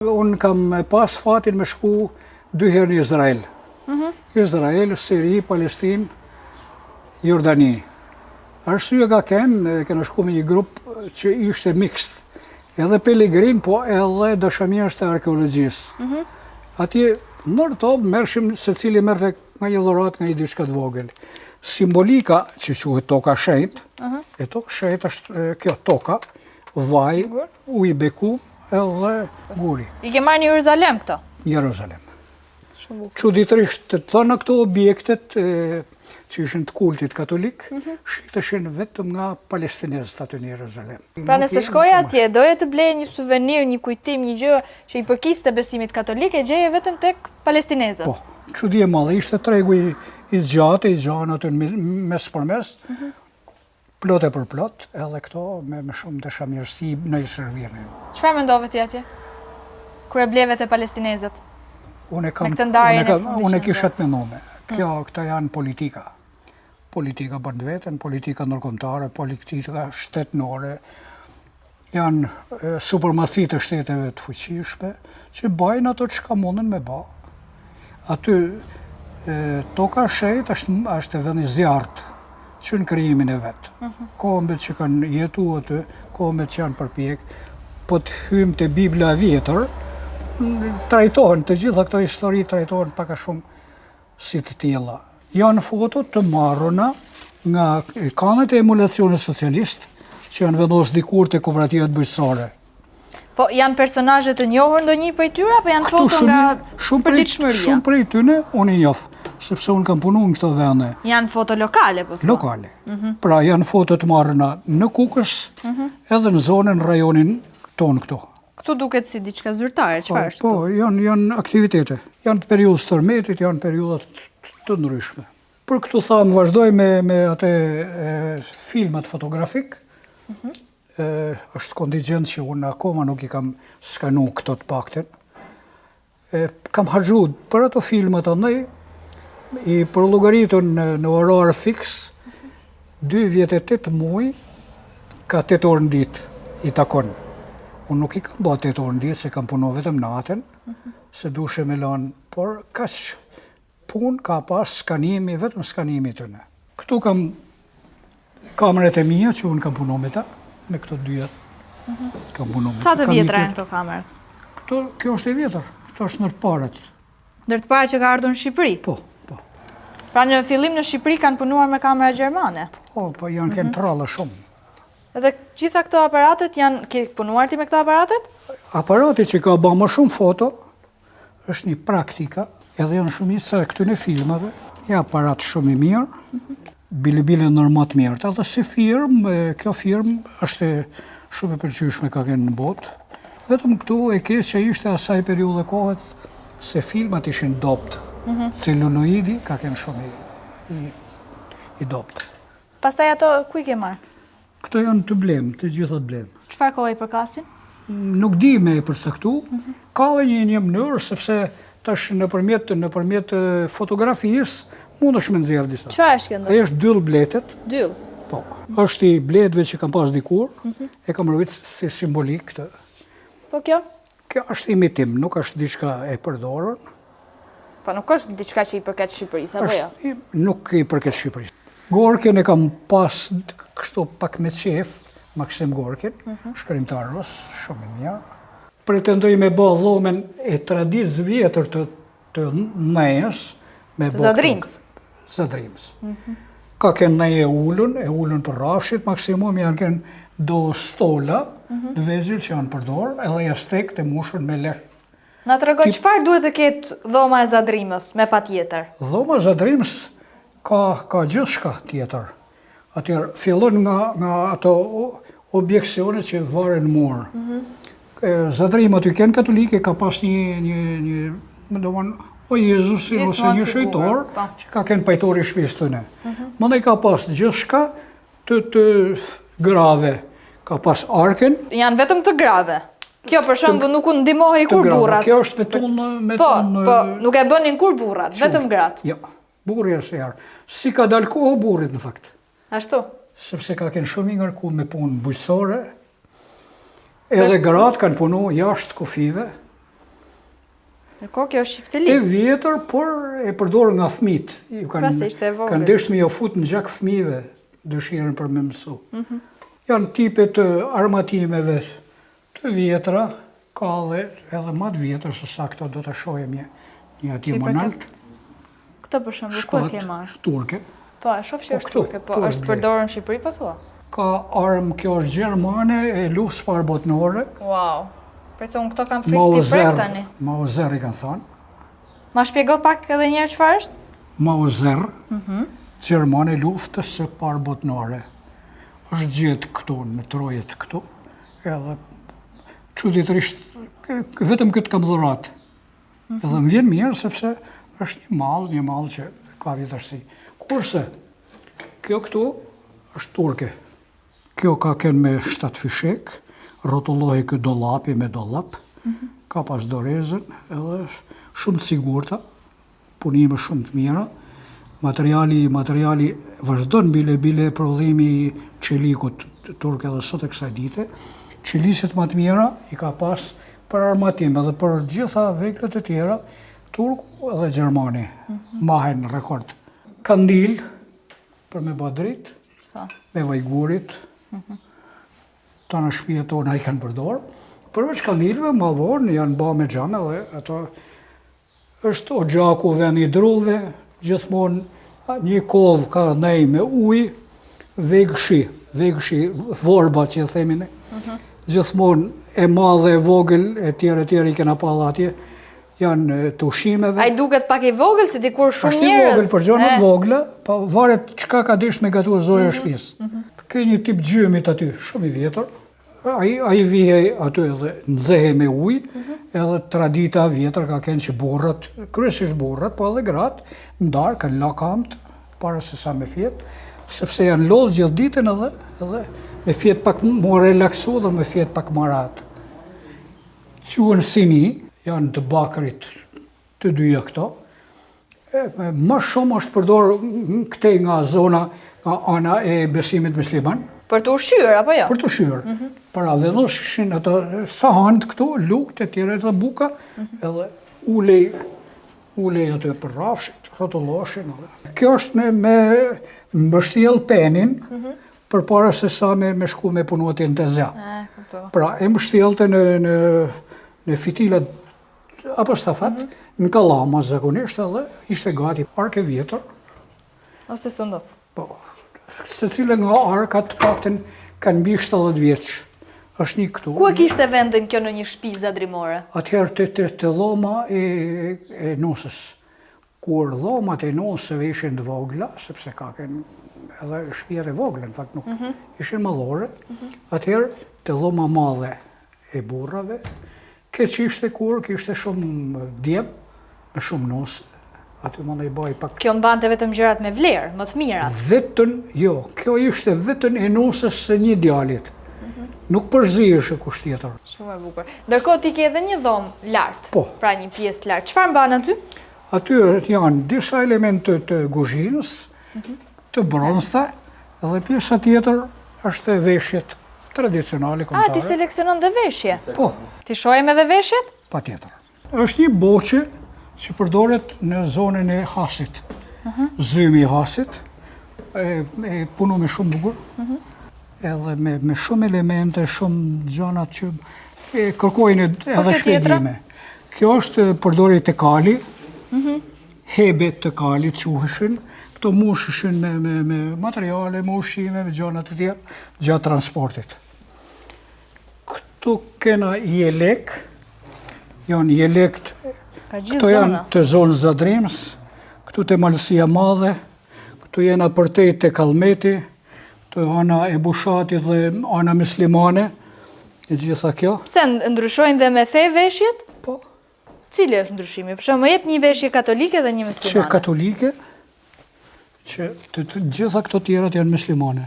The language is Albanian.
Unë kam pas fatin me shku 2 herë në Izrael. Izrael, Siri, Palestinë, Jordani. Arsye ka kena shku me një grup që ishte mixt. Edhe pelegrin, po edhe dashamirës të arkeologjisë. Atje, mershim se cili merte nga një dhurat, nga një diçka të vogël. Simbolika që quhet toka shenjt, e toka shenjt është kjo toka, vaj, ujë beku, edhe guri. I ke marrë në Jeruzalem këto? Jeruzalem. Çuditërisht të thëna këto objektet që ishin të kultit katolik, shiteshin vetëm nga palestinezët aty në Jeruzalem. Pra nëse shkoj atje, doje të blej një suvenir, një kujtim, një gjë që i përkiste besimit katolik, e gjeje vetëm tek palestinezët? Po, çudi e madhe, ishte tregu i gjatë aty mes për mes, plot e për plot, edhe këto me shumë dashamirësi në servime. Çfarë mendove ti atje? Kur e bleve te palestinezët? Unë kisha të menduar. Këta janë politika. Politika bën vetën, politika ndërkombëtare, politika shtetënore. Janë supremacitë të shteteve të fuqishme që bajnë ato çka mundën me bë. Aty toka shenjt është vend i zjarrt që në krijimin e vet. Kombet që kanë jetuar aty, kombet që janë përpjek, po të hyjmë te Bibla e vjetër, trajtohen, të gjitha këto histori trajtohen pak a shumë si të tilla. Janë foto të marruna nga kanët e emulacionit socialist që janë vendosur dikur te kooperativat bujqësore. Po janë personazhe të njohur ndonjë prej tyre apo janë foto nga përditshmëria? Shumë prej tyre unë i njoh, sepse unë kam punuar në këto vende. Janë foto lokale po? Lokale. Pra janë foto të marruna në Kukës, edhe në zonën, rajonin ton këtu. Këtu duket si diçka zyrtare, çfarë është? Po, janë aktivitete. Janë të periudhës tërmetit, janë periudhat të ndryshme. Për këtu thamë, vazhdoj me atë filmat fotografik. Është kontingent që unë akoma nuk i kam skanu këto të pakten. Kam harxhu për ato filmat andaj, i përllogaritun në orar fix, 2 vjet e 8 muaj, ka 8 orë në ditë i takon. Unë nuk i kam bë 8 orë në ditë, se kam punu vetëm natën, se dushe me lanë, por kaq punë ka pas skanimi, vetëm skanimi të në. Këtu kam kamerët e mija që unë kam punu me ta, me këto 2 jetë. Sa të vjetra e këto kamerë? Kjo është e vjetër, këto është ndër të parët. Ndër të parët që ka ardhur në Shqipëri? Po. Pra në fillim në Shqipëri kanë punuar me kamera gjermane? Po, janë kënë tralla shumë. Edhe gjitha këto aparatet ke punuar ti me këto aparatet? Aparati që ka bë më shumë foto është një praktika, edhe janë shumica e këtyre filmave, një aparat shumë i mirë, bile normat mirë. Edhe si firmë, kjo firmë është shumë e pëlqyeshme ka kënë në botë. Vetëm këtu e keqja ishte asaj periudhe kohët se filmat ishin dopt. Celuloidi ka kënë shumë i dopt. Pastaj ato ku i ke marrë? Këto janë të blemë, të gjitha të blemë. Çfarë kohë i përkasin? Nuk di me e përsaktu. Ka dhe një mënyrë, sepse tash nëpërmjet fotografisë mund është me nxjerrë disa. Çfarë është kjo? Ai është dyll bletet. Dyll? Po. Është i bletëve që kam pas dikur, e kam rrit si simbolik këtë. Po kjo? Kjo është imitim, nuk është diçka e përdorur. Po nuk është diçka që i përket Shqipërisë, apo jo? Nuk i përket Shqipërisë. Gorkin e kam pas kështu pak me qef, Maksim Gorkin, shkrimtarës, shumë i mirë. Pretendoj me bë dhomen e traditës vjetër të nejës. Zadrimës? Zadrimës. Ka kënë nej e ullun për rafshit, maksimum janë kënë do stola, të vezir që janë përdorë, edhe jastek të mushën me lehë. Na të regoj, qëfar duhet të ketë dhoma e Zadrimës, me pa tjetër? Dhoma e Zadrimës ka gjithë shka tjetër. Atër, fillon nga ato objekcionet që varen murë. Zadrimë aty kënë katolike ka pas një o Jezusi ose një shëjtor që ka kënë pajtori shpis të ne. Mëndaj ka pas gjithë shka të grave. Ka pas arken. Janë vetëm të grave. Kjo për shembull nuk u ndihmohej kur burrat. Kjo është me tonë. Po, nuk e bënin kur burrat, vetëm gratë. Jo, burri është herë. Si ka dalë kohë burrit në fakt. Ashtu. Sepse ka kënë shumë i ngarku me punë bujqësore, edhe gratë kanë punu jashtë kufive, Ndërkohë kjo është E shiftelik. vjetër, por e përdor nga fëmit. Pasi ishte e vogël. Kanë desht me jo fut në gjak fëmijëve dëshirën për me mësu. Janë tipe të armatimeve të vjetra, ka edhe më të vjetër se sa këto do të shohim një ati më nalt. Këtë për shembull ku e ke marrë? Turke. Po, e shoh që është këtu, turke, po këtu është është përdorur në Shqipëri po thua? Ka armë, kjo është gjermane, e luftë parbotnore. Wow. Për se unë këto kam frikë ti prek tani. Mauser i kanë thënë. Ma shpjego pak edhe një herë çfarë është? Mauser, gjermane luftës së parbotnore. Është gjetë këtu, në trojet këtu, edhe çuditërisht, vetëm këtë kam dhuratë. Edhe më vjen mirë sepse është një mall që ka vjetërsi. Kurse, kjo këtu është turke. Kjo ka kënë me 7 fishek, rrotullohi këtë dollapi me dollap, ka pas dorezën, edhe shumë të sigurta, punime shumë të mira, materiali vazhdon bile prodhimi i qelikut turke dhe sot e kësaj dite. Qelisit më të mira i ka pas për armatim edhe për gjitha veglet e tjera, turku edhe gjermani, mahen rekord. Kandil, për me badrit, me vajgurit, ta në shtëpia tona i kanë përdorë. Përveç kandilëve, mallvorë janë ba me xhame dhe ato është o gjaku vend i druve, gjithmonë një kovë ka nej me ujë, vegëshi, vorba që e themin ne. Gjithmonë e madhe, e vogël, e tjerë i kena palla atje, janë të ushqimeve. Ai duket pak i vogël si dikur shumë Është i njerëz. vogël për gjëra të vogla, pa varet çka ka dish me gatuar zoja e shtëpisë. Ka një tip gjymit aty, shumë i vjetër. Ai vihej aty edhe nxehe me ujë, edhe tradita vjetër ka qenë që burrat, kryesisht burrat, po edhe gratë, ndarë kanë la kamt para se sa me fjet, sepse janë lodhë gjithë ditën edhe me fjet pak më relaksu dhe me fjet pak më rat. Quhen sini, janë të bakrit të dyja këto. Më shumë është përdor këtej nga zona, nga ana e besimit musliman. Për të ushqyer apo jo? Për të ushqyer. Para vendoshin ato sahanët këtu, lukët e tjera të buka, edhe ulej aty për rrafshit, rrotulloshin. Kjo është me mbështjell penin, përpara se sa me shku me punu atje në tezja. Pra, e mbështjellte në fitilat apo stafat, në kallama zakonisht edhe ishte gati arke vjetër. Ose sundo. Po, secila nga arkat paktën kanë mbi 70 vjeç. Është një këtu. Ku e kishte vendin kjo në një shtëpi zadrimore? Atëherë të dhoma e nusës. Kur dhomat e nusëve ishin të vogla, sepse ka kënë edhe shtëpiat e vogla, në fakt nuk ishin mallore, atëherë të dhoma madhe e burrave, që ishte kur, kishte shumë djem, me shumë nusë, aty më i baj pak. Kjo mbante vetëm gjërat me vlerë, më të mirat. Vetën, jo, kjo ishte vetën e nusës së një djalit. Nuk përzihesh kusht tjetër. Shumë e bukur. Ndërkohë ti ke edhe një dhomë lart. Po. Pra një pjesë lart. Çfarë mban aty? Aty janë disa elemente të kuzhinës, të bronzta, dhe pjesa tjetër është veshjet tradicionale kombëtare. Ti seleksionon dhe veshje? Po. Ti shohim edhe veshjet? Patjetër. Është një boqe që përdoret në zonën e hasit. Zymi i hasit, e punu me shumë bukur, edhe me shumë elemente, shumë gjanat që kërkojnë edhe shpjegime. Kjo është përdori të kali, hebet të kali quheshin, këto musheshin me materiale, me ushqime, me gjanat të tjerë, gjatë transportit. Këtu kena jelek, janë jelekt, këto janë të zonë Zadrims, këtu të Malësia Madhe, këtu jena përtej të Kalmeti, këtu ana e Bushatit dhe ana muslimane, e gjitha kjo. Pse ndryshojnë dhe me fe veshjet? Po. Cili është ndryshimi? Për shembull, jep një veshje katolike dhe një muslimane. Që katolike, që të gjitha këto tjerat janë muslimane.